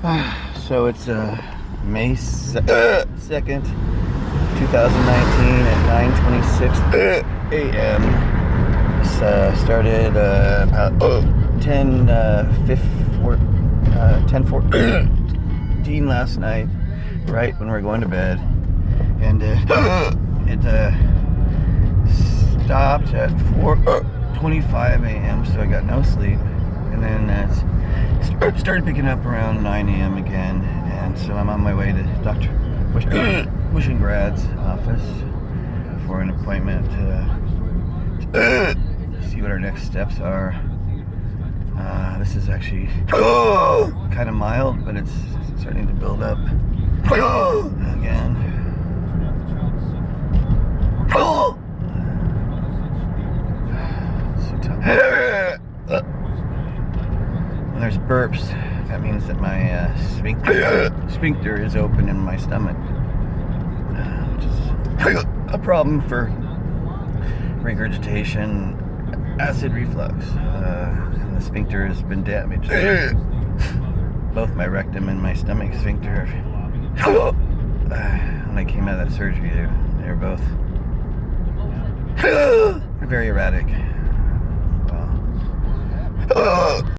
So it's May 2nd, 2019 at 9:26 a.m. This started about 10:14 last night, right when we were going to bed. And it stopped at 4:25 a.m., so I got no sleep. And then started picking up around 9 a.m. again, and so I'm on my way to Dr. Wishingrad's office for an appointment to see what our next steps are. This is actually kind of mild, but it's starting to build up again. So tired. When there's burps, that means that my sphincter is open in my stomach, which is a problem for regurgitation, acid reflux, and the sphincter has been damaged. Both my rectum and my stomach sphincter, when I came out of that surgery, they were both very erratic. Well,